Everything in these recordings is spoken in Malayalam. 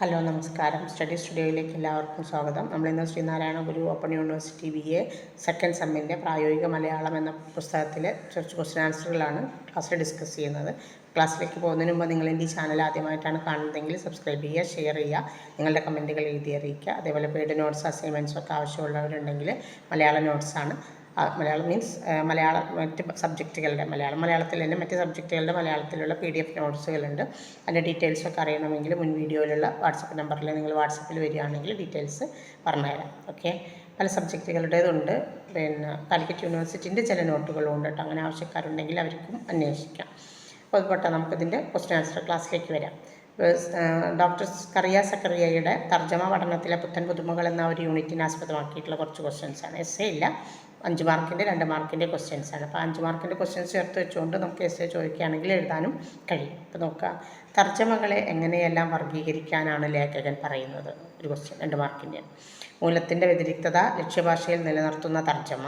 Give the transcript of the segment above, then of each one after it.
ഹലോ നമസ്കാരം. സ്റ്റഡി സ്റ്റുഡിയോയിലേക്ക് എല്ലാവർക്കും സ്വാഗതം. നമ്മളിന്ന് ശ്രീനാരായണ ഗുരു ഓപ്പൺ യൂണിവേഴ്സിറ്റി BA സെക്കൻഡ് സെമ്മിൻ്റെ പ്രായോഗിക മലയാളം എന്ന പുസ്തകത്തിലെ കുറച്ച് ക്വസ്റ്റ്യൻ ആൻസറുകളാണ് ക്ലാസ്സിൽ ഡിസ്കസ് ചെയ്യുന്നത്. ക്ലാസ്സിലേക്ക് പോകുന്നതിന് മുമ്പ് നിങ്ങൾ എൻ്റെ ഈ ചാനൽ ആദ്യമായിട്ടാണ് കാണുന്നതെങ്കിൽ സബ്സ്ക്രൈബ് ചെയ്യുക, ഷെയർ ചെയ്യുക, നിങ്ങളുടെ കമൻറ്റുകൾ എഴുതി അറിയിക്കുക. അതേപോലെ പെയ്ഡ് നോട്ട്സ് അസൈൻമെൻറ്റ്സും ഒക്കെ ആവശ്യമുള്ളവരുണ്ടെങ്കിൽ മലയാളം നോട്ട്സാണ്. മലയാളം മീൻസ് മലയാളം മറ്റ് സബ്ജക്റ്റുകളുടെ മലയാളത്തിൽ തന്നെ മറ്റ് സബ്ജക്റ്റുകളുടെ മലയാളത്തിലുള്ള PDF നോട്ട്സുകളുണ്ട്. അതിൻ്റെ ഡീറ്റെയിൽസൊക്കെ അറിയണമെങ്കിൽ മുൻ വീഡിയോയിലുള്ള വാട്സപ്പ് നമ്പറിൽ നിങ്ങൾ വാട്സപ്പിൽ വരികയാണെങ്കിൽ ഡീറ്റെയിൽസ് പറഞ്ഞുതരാം. ഓക്കെ, പല സബ്ജക്റ്റുകളുടേതുണ്ട്. പിന്നെ കാലിക്കറ്റ് യൂണിവേഴ്സിറ്റിൻ്റെ ചില നോട്ടുകളും ഉണ്ട് കേട്ടോ. അങ്ങനെ ആവശ്യക്കാരുണ്ടെങ്കിൽ അവർക്കും അന്വേഷിക്കാം. അപ്പോൾ അതുപോലെ നമുക്കിതിൻ്റെ ക്വസ്റ്റ്യൻ ആൻസർ ക്ലാസ്സിലേക്ക് വരാം. ഡോക്ടർ സ്കറിയ സക്കറിയയുടെ തർജ്ജമ പഠനത്തിലെ പുത്തൻ പുതുമകൾ എന്ന ഒരു യൂണിറ്റിനെ ആസ്പദമാക്കിയിട്ടുള്ള കുറച്ച് ക്വസ്റ്റ്യൻസാണ്. എസ്സേ ഇല്ല, 5 മാർക്കിൻ്റെ 2 മാർക്കിൻ്റെ ക്വസ്റ്റ്യൻസാണ്. അപ്പോൾ 5 മാർക്കിൻ്റെ ക്വസ്റ്റ്യൻസ് ചേർത്ത് വെച്ചുകൊണ്ട് നമുക്ക് എസ്സേ ചോദിക്കുകയാണെങ്കിൽ എഴുതാനും കഴിയും. ഇപ്പോൾ നോക്കുക, തർജ്ജമകളെ എങ്ങനെയെല്ലാം വർഗീകരിക്കാനാണ് ലേഖകൻ പറയുന്നത്. ഒരു ക്വസ്റ്റ്യൻ 2 മാർക്കിൻ്റെ. മൂലത്തിൻ്റെ വ്യതിരിക്തത ലക്ഷ്യഭാഷയിൽ നിലനിർത്തുന്ന തർജ്ജമ,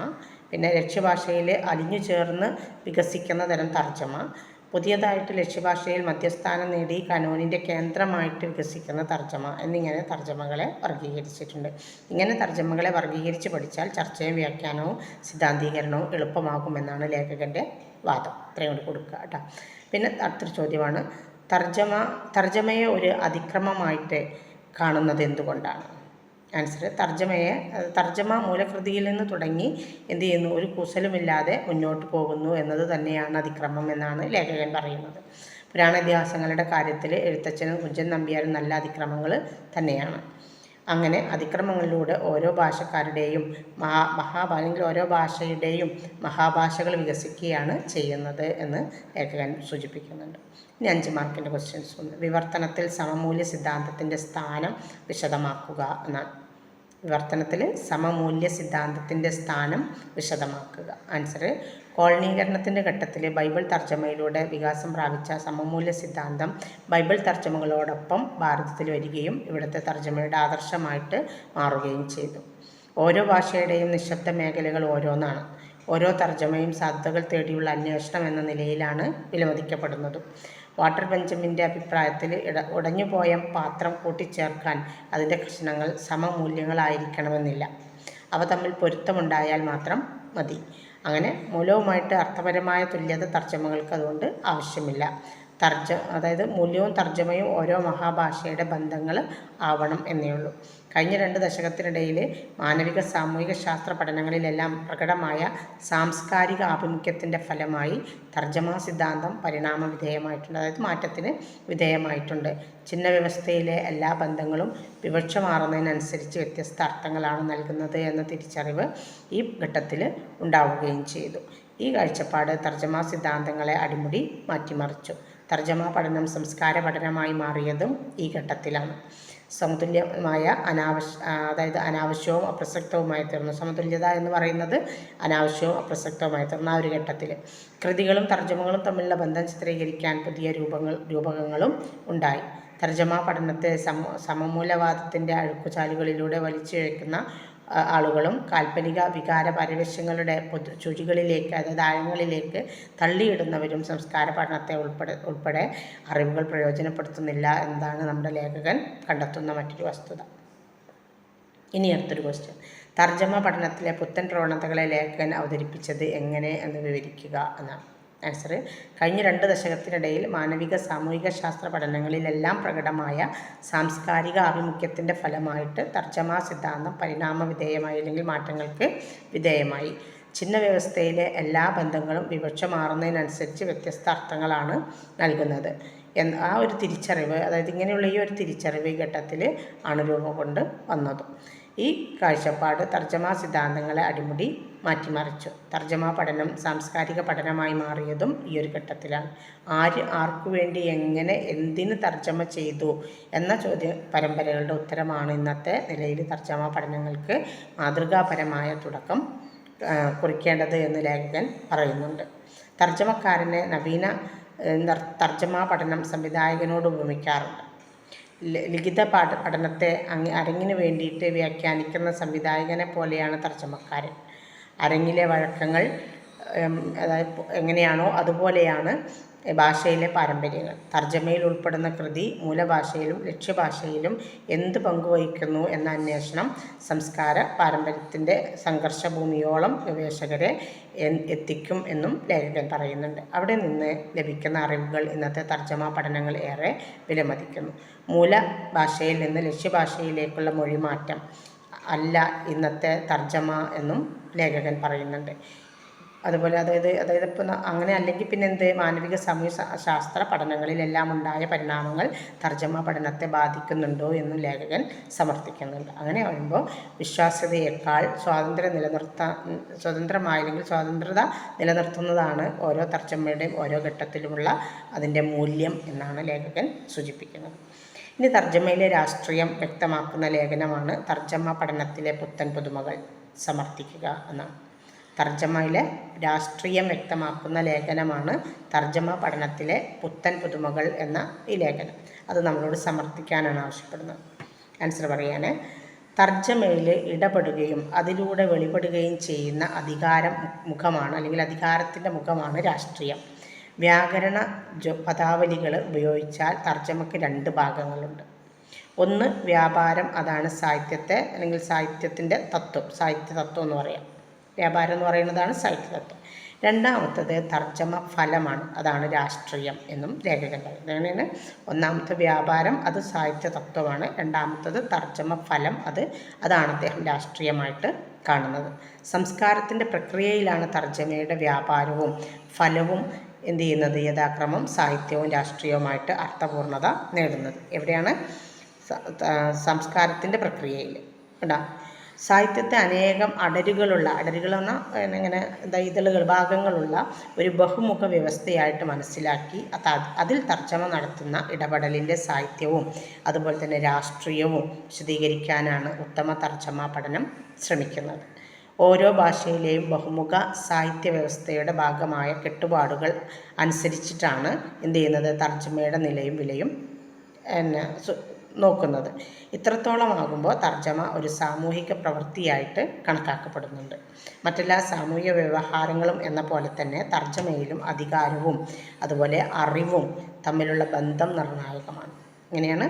പിന്നെ ലക്ഷ്യഭാഷയിൽ അലിഞ്ഞു ചേർന്ന് വികസിക്കുന്ന തരം തർജ്ജമ, പുതിയതായിട്ട് ലക്ഷ്യഭാഷയിൽ മധ്യസ്ഥാനം നേടി കനോനിൻ്റെ കേന്ദ്രമായിട്ട് വികസിക്കുന്ന തർജ്ജമ എന്നിങ്ങനെ തർജ്ജമകളെ വർഗീകരിച്ചിട്ടുണ്ട്. ഇങ്ങനെ തർജ്ജമകളെ വർഗീകരിച്ച് പഠിച്ചാൽ ചർച്ചയും വ്യാഖ്യാനവും സിദ്ധാന്തീകരണവും എളുപ്പമാകുമെന്നാണ് ലേഖകൻ്റെ വാദം. ഇത്രയും കൂടി കൊടുക്കുക കേട്ടോ. പിന്നെ അടുത്തൊരു ചോദ്യമാണ്, തർജ്ജമയെ ഒരു അതിക്രമമായിട്ട് കാണുന്നത് എന്തുകൊണ്ടാണ്? ആൻസർ, തർജ്ജമ മൂലകൃതിയിൽ നിന്ന് തുടങ്ങി എന്ത് ചെയ്യുന്നു, ഒരു കുശലുമില്ലാതെ മുന്നോട്ട് പോകുന്നു എന്നത് തന്നെയാണ് അതിക്രമം എന്നാണ് ലേഖകൻ പറയുന്നത്. പുരാണ ഇതിഹാസങ്ങളുടെ കാര്യത്തിൽ എഴുത്തച്ഛനും കുഞ്ചൻ നമ്പ്യാരും നല്ല അതിക്രമങ്ങൾ തന്നെയാണ്. അങ്ങനെ അതിക്രമങ്ങളിലൂടെ ഓരോ ഭാഷക്കാരുടെയും അല്ലെങ്കിൽ ഓരോ ഭാഷയുടെയും മഹാഭാഷകൾ വികസിക്കുകയാണ് ചെയ്യുന്നത് എന്ന് ലേഖകൻ സൂചിപ്പിക്കുന്നുണ്ട്. ഇനി 5 മാർക്കിൻ്റെ ക്വസ്റ്റ്യൻസ് ഉണ്ട്. വിവർത്തനത്തിൽ സമമൂല്യ സിദ്ധാന്തത്തിൻ്റെ സ്ഥാനം വിശദമാക്കുക എന്നാണ്. വിവർത്തനത്തിൽ സമമൂല്യ സിദ്ധാന്തത്തിൻ്റെ സ്ഥാനം വിശദമാക്കുക. ആൻസർ, കോളനീകരണത്തിൻ്റെ ഘട്ടത്തിൽ ബൈബിൾ തർജ്ജമയിലൂടെ വികാസം പ്രാപിച്ച സമമൂല്യ സിദ്ധാന്തം ബൈബിൾ തർജ്ജമകളോടൊപ്പം ഭാരതത്തിൽ വരികയും ഇവിടുത്തെ തർജ്ജമയുടെ ആദർശമായിട്ട് മാറുകയും ചെയ്തു. ഓരോ ഭാഷയുടെയും നിശബ്ദ മേഖലകൾ ഓരോന്നാണ്. ഓരോ തർജ്ജമയും സാധ്യതകൾ തേടിയുള്ള അന്വേഷണം എന്ന നിലയിലാണ് വിലമതിക്കപ്പെടുന്നതും. വാട്ടർ ബെഞ്ചമിൻ്റെ അഭിപ്രായത്തിൽ ഉടഞ്ഞുപോയ പാത്രം കൂട്ടിച്ചേർക്കാൻ അതിൻ്റെ കഷ്ണങ്ങൾ സമമൂല്യങ്ങളായിരിക്കണമെന്നില്ല. അവ തമ്മിൽ പൊരുത്തമുണ്ടായാൽ മാത്രം മതി. അങ്ങനെ മൂലവുമായിട്ട് അർത്ഥപരമായ തുല്യത തർജ്ജമകൾക്ക് അതുകൊണ്ട് ആവശ്യമില്ല. അതായത് മൂല്യവും തർജ്ജമയും ഓരോ മഹാഭാഷയുടെ ബന്ധങ്ങൾ ആവണം എന്നേ ഉള്ളൂ. കഴിഞ്ഞ 2 ദശകത്തിനിടയിൽ മാനവിക സാമൂഹിക ശാസ്ത്ര പഠനങ്ങളിലെല്ലാം പ്രകടമായ സാംസ്കാരിക ആഭിമുഖ്യത്തിൻ്റെ ഫലമായി തർജ്ജമാ സിദ്ധാന്തം പരിണാമ വിധേയമായിട്ടുണ്ട്. അതായത് മാറ്റത്തിന് വിധേയമായിട്ടുണ്ട്. ചിഹ്ന വ്യവസ്ഥയിലെ എല്ലാ ബന്ധങ്ങളും വിവക്ഷ മാറുന്നതിനനുസരിച്ച് വ്യത്യസ്ത അർത്ഥങ്ങളാണ് നൽകുന്നത് എന്ന തിരിച്ചറിവ് ഈ ഘട്ടത്തിൽ ഉണ്ടാവുകയും ചെയ്തു. ഈ കാഴ്ചപ്പാട് തർജ്ജമാ സിദ്ധാന്തങ്ങളെ അടിമുടി മാറ്റിമറിച്ചു. തർജ്ജമാ പഠനം സംസ്കാര പഠനമായി മാറിയതും ഈ ഘട്ടത്തിലാണ്. സമതുല്യമായ അനാവശ്യവും അപ്രസക്തവുമായി തീർന്നു. സമതുല്യത എന്ന് പറയുന്നത് അനാവശ്യവും അപ്രസക്തവുമായി തീർന്ന ആ ഒരു ഘട്ടത്തിൽ കൃതികളും തർജ്ജമകളും തമ്മിലുള്ള ബന്ധം ചിത്രീകരിക്കാൻ പുതിയ രൂപകങ്ങളും ഉണ്ടായി. തർജ്ജമാ പഠനത്തെ സമമൂലവാദത്തിൻ്റെ അഴുക്കുചാലുകളിലൂടെ വലിച്ചിഴക്കുന്ന ആളുകളും കാൽപ്പനിക വികാര പരവശ്യങ്ങളുടെ ചുഴികളിലേക്ക്, അതായത് ആഴങ്ങളിലേക്ക് തള്ളിയിടുന്നവരും സംസ്കാര പഠനത്തെ ഉൾപ്പെടെ അറിവുകൾ പ്രയോജനപ്പെടുത്തുന്നില്ല എന്നതാണ് നമ്മുടെ ലേഖകൻ കണ്ടെത്തുന്ന മറ്റൊരു വസ്തുത. ഇനി അടുത്തൊരു ക്വസ്റ്റ്യൻ, തർജ്ജമ പഠനത്തിലെ പുത്തൻ പ്രവണതകളെ ലേഖകൻ അവതരിപ്പിച്ചത് എങ്ങനെ എന്ന് വിവരിക്കുക എന്നാണ്. ആൻസർ, കഴിഞ്ഞ 2 ദശകത്തിനിടയിൽ മാനവിക സാമൂഹിക ശാസ്ത്ര പഠനങ്ങളിലെല്ലാം പ്രകടമായ സാംസ്കാരിക ആഭിമുഖ്യത്തിൻ്റെ ഫലമായിട്ട് തർജ്ജമാ സിദ്ധാന്തം പരിണാമ വിധേയമായി അല്ലെങ്കിൽ മാറ്റങ്ങൾക്ക് വിധേയമായി. ചിഹ്ന വ്യവസ്ഥയിലെ എല്ലാ ബന്ധങ്ങളും വിവക്ഷ മാറുന്നതിനനുസരിച്ച് വ്യത്യസ്ത അർത്ഥങ്ങളാണ് നൽകുന്നത് ആ ഒരു തിരിച്ചറിവ്, അതായത് ഇങ്ങനെയുള്ള ഈ ഒരു തിരിച്ചറിവ് ഈ ഘട്ടത്തിൽ ആണ് രൂപം കൊണ്ട് വന്നതും. ഈ കാഴ്ചപ്പാട് തർജ്ജമാ സിദ്ധാന്തങ്ങളെ അടിമുടി മാറ്റിമറിച്ചു. തർജ്ജമാ പഠനം സാംസ്കാരിക പഠനമായി മാറിയതും ഈ ഒരു ഘട്ടത്തിലാണ്. ആർക്കു വേണ്ടി, എങ്ങനെ, എന്തിന് തർജ്ജമ ചെയ്തു എന്ന പരമ്പരകളുടെ ഉത്തരമാണ് ഇന്നത്തെ നിലയിൽ തർജ്ജമാ പഠനങ്ങൾക്ക് മാതൃകാപരമായ തുടക്കം കുറിക്കേണ്ടത് എന്ന് ലേഖകൻ പറയുന്നുണ്ട്. തർജ്ജമക്കാരനെ നവീന തർജ്ജമാ പഠനം സംവിധായകനോട് ഉപമിക്കാറുണ്ട്. ലിഖിത പഠനത്തെ അരങ്ങിന് വേണ്ടിയിട്ട് വ്യാഖ്യാനിക്കുന്ന സംവിധായകനെ പോലെയാണ് തർജ്ജമക്കാരൻ. അരങ്ങിലെ വഴക്കങ്ങൾ അതായത് എങ്ങനെയാണോ അതുപോലെയാണ് ഭാഷയിലെ പാരമ്പര്യങ്ങൾ. തർജ്ജമയിൽ ഉൾപ്പെടുന്ന കൃതി മൂലഭാഷയിലും ലക്ഷ്യഭാഷയിലും എന്ത് പങ്കുവഹിക്കുന്നു എന്ന അന്വേഷണം സംസ്കാര പാരമ്പര്യത്തിൻ്റെ സംഘർഷഭൂമിയോളം ഗവേഷകരെ എത്തിക്കും എന്നും ലേഖകൻ പറയുന്നുണ്ട്. അവിടെ നിന്ന് ലഭിക്കുന്ന അറിവുകൾ ഇന്നത്തെ തർജ്ജമ പഠനങ്ങൾ ഏറെ വിലമതിക്കുന്നു. മൂലഭാഷയിൽ നിന്ന് ലക്ഷ്യഭാഷയിലേക്കുള്ള മൊഴിമാറ്റം അല്ല ഇന്നത്തെ തർജ്ജമ എന്നും ലേഖകൻ പറയുന്നുണ്ട്. അതുപോലെ അതായത് ഇപ്പം അങ്ങനെ അല്ലെങ്കിൽ പിന്നെ എന്ത് മാനവിക സാമൂഹ്യ ശാസ്ത്ര പഠനങ്ങളിലെല്ലാം ഉണ്ടായ പരിണാമങ്ങൾ തർജ്ജമ പഠനത്തെ ബാധിക്കുന്നുണ്ടോ എന്നും ലേഖകൻ സമർത്ഥിക്കുന്നുണ്ട്. അങ്ങനെ വരുമ്പോൾ വിശ്വാസ്യതയേക്കാൾ സ്വതന്ത്രത നിലനിർത്തുന്നതാണ് ഓരോ തർജ്ജമയുടെയും ഓരോ ഘട്ടത്തിലുമുള്ള അതിൻ്റെ മൂല്യം എന്നാണ് ലേഖകൻ സൂചിപ്പിക്കുന്നത്. ഇനി തർജ്ജമയിലെ രാഷ്ട്രീയം വ്യക്തമാക്കുന്ന ലേഖനമാണ് തർജ്ജമ പഠനത്തിലെ പുത്തൻ പുതുമകൾ സമർത്ഥിക്കുക എന്നാണ്. തർജ്ജമയിലെ രാഷ്ട്രീയം വ്യക്തമാക്കുന്ന ലേഖനമാണ് തർജ്ജമ പഠനത്തിലെ പുത്തൻ പുതുമകൾ എന്ന ഈ ലേഖനം. അത് നമ്മളോട് സമർത്ഥിക്കാനാണ് ആവശ്യപ്പെടുന്നത്. ആൻസർ പറയാൻ, തർജ്ജമയിൽ ഇടപെടുകയും അതിലൂടെ വെളിപ്പെടുകയും ചെയ്യുന്ന മുഖമാണ് അല്ലെങ്കിൽ അധികാരത്തിൻ്റെ മുഖമാണ് രാഷ്ട്രീയം. വ്യാകരണ പദാവലികൾ ഉപയോഗിച്ചാൽ തർജ്ജമയ്ക്ക് 2 ഭാഗങ്ങളുണ്ട്. ഒന്ന് വ്യാപാരം, അതാണ് സാഹിത്യത്തെ അല്ലെങ്കിൽ സാഹിത്യത്തിൻ്റെ തത്വം, സാഹിത്യ തത്വം എന്ന് പറയാം. വ്യാപാരം എന്ന് പറയുന്നതാണ് സാഹിത്യതത്വം. രണ്ടാമത്തത് തർജ്ജമ ഫലമാണ്, അതാണ് രാഷ്ട്രീയം എന്നും ലേഖകൻ പറയുന്നത്. അങ്ങനെയാണ് ഒന്നാമത്തെ വ്യാപാരം, അത് സാഹിത്യ തത്വമാണ്. രണ്ടാമത്തത് തർജ്ജമ ഫലം, അതാണ് അദ്ദേഹം രാഷ്ട്രീയമായിട്ട് കാണുന്നത്. സംസ്കാരത്തിൻ്റെ പ്രക്രിയയിലാണ് തർജ്ജമയുടെ വ്യാപാരവും ഫലവും എന്ത് ചെയ്യുന്നത്, യഥാക്രമം സാഹിത്യവും രാഷ്ട്രീയവുമായിട്ട് അർത്ഥപൂർണത നേടുന്നത്. എവിടെയാണ്? സംസ്കാരത്തിൻ്റെ പ്രക്രിയയിൽ. സാഹിത്യത്തെ അനേകം അടരുകളെന്ന ഇതളുകൾ ഭാഗങ്ങളുള്ള ഒരു ബഹുമുഖ വ്യവസ്ഥയായിട്ട് മനസ്സിലാക്കി അതിൽ തർജ്ജമ നടത്തുന്ന ഇടപെടലിൻ്റെ സാഹിത്യവും അതുപോലെ തന്നെ രാഷ്ട്രീയവും വിശദീകരിക്കാനാണ് ഉത്തമ തർജ്ജമ പഠനം ശ്രമിക്കുന്നത്. ഓരോ ഭാഷയിലെയും ബഹുമുഖ സാഹിത്യ വ്യവസ്ഥയുടെ ഭാഗമായ കെട്ടുപാടുകൾ അനുസരിച്ചിട്ടാണ് എന്ത് ചെയ്യുന്നത്, തർജ്ജമയുടെ നിലയും വിലയും നോക്കുന്നത്. ഇത്രത്തോളമാകുമ്പോൾ തർജ്ജമ ഒരു സാമൂഹിക പ്രവൃത്തിയായിട്ട് കണക്കാക്കപ്പെടുന്നുണ്ട്. മറ്റെല്ലാ സാമൂഹിക വ്യവഹാരങ്ങളും എന്ന പോലെ തന്നെ തർജ്ജമയിലും അധികാരവും അതുപോലെ അറിവും തമ്മിലുള്ള ബന്ധം നിർണായകമാണ്. ഇങ്ങനെയാണ്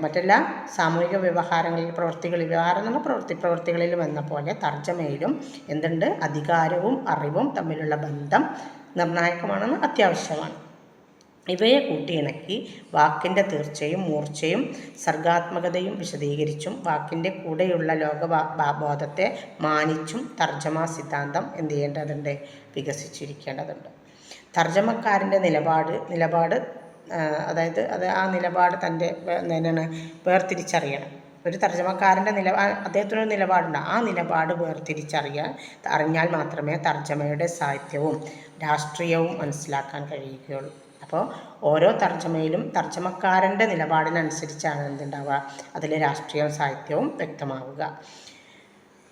മറ്റെല്ലാ സാമൂഹിക വ്യവഹാരങ്ങളിലും പ്രവൃത്തികളിലും എന്ന പോലെ തർജ്ജമയിലും എന്തുണ്ട്, അധികാരവും അറിവും തമ്മിലുള്ള ബന്ധം നിർണായകമാണെന്ന് അത്യാവശ്യമാണ്. ഇവയെ കൂട്ടിയിണക്കി വാക്കിൻ്റെ തീർച്ചയും മൂർച്ചയും സർഗാത്മകതയും വിശദീകരിച്ചും വാക്കിൻ്റെ കൂടെയുള്ള ലോകബോധത്തെ മാനിച്ചും തർജ്ജമ സിദ്ധാന്തം എന്ത് ചെയ്യേണ്ടതുണ്ട്, വികസിച്ചിരിക്കേണ്ടതുണ്ട്. തർജ്ജമക്കാരൻ്റെ നിലപാട് ആ നിലപാട് തൻ്റെ വേർതിരിച്ചറിയണം. ഒരു തർജ്ജമക്കാരൻ്റെ അദ്ദേഹത്തിനൊരു നിലപാടുണ്ട്. ആ നിലപാട് അറിഞ്ഞാൽ മാത്രമേ തർജ്ജമയുടെ സാഹിത്യവും രാഷ്ട്രീയവും മനസ്സിലാക്കാൻ കഴിയുകയുള്ളൂ. അപ്പോൾ ഓരോ തർജ്ജമയിലും തർജ്ജമക്കാരൻ്റെ നിലപാടിനനുസരിച്ചാണ് എന്തുണ്ടാവുക, അതിലെ രാഷ്ട്രീയവും സാഹിത്യവും വ്യക്തമാവുക.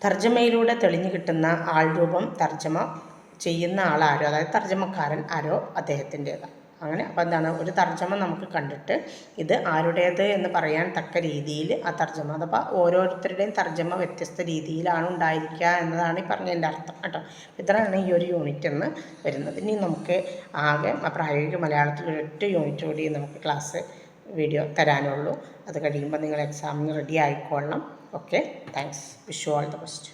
തർജ്ജമയിലൂടെ തെളിഞ്ഞു കിട്ടുന്ന ആൾരൂപം തർജ്ജമ ചെയ്യുന്ന ആളാരോ, അതായത് തർജ്ജമക്കാരൻ ആരോ അദ്ദേഹത്തിൻ്റേതാണ്. അങ്ങനെ അപ്പോൾ എന്താണ്, ഒരു തർജ്ജമ നമുക്ക് കണ്ടിട്ട് ഇത് ആരുടേത് എന്ന് പറയാൻ തക്ക രീതിയിൽ ആ തർജ്ജമ, അതപ്പോൾ ഓരോരുത്തരുടെയും തർജ്ജമ വ്യത്യസ്ത രീതിയിലാണ് ഉണ്ടായിരിക്കുക എന്നതാണ് ഈ പറഞ്ഞതിൻ്റെ അർത്ഥം കേട്ടോ. ഇത്രയാണ് ഈ ഒരു യൂണിറ്റ് എന്ന് വരുന്നത്. ഇനി നമുക്ക് ആകെ പ്രായോഗിക മലയാളത്തിൽ ഒരൊറ്റ യൂണിറ്റ് കൂടി നമുക്ക് വീഡിയോ തരാനുള്ളൂ. അത് കഴിയുമ്പോൾ നിങ്ങൾ എക്സാമിന് റെഡി ആയിക്കൊള്ളണം. Okay, thanks. Wish you all the best.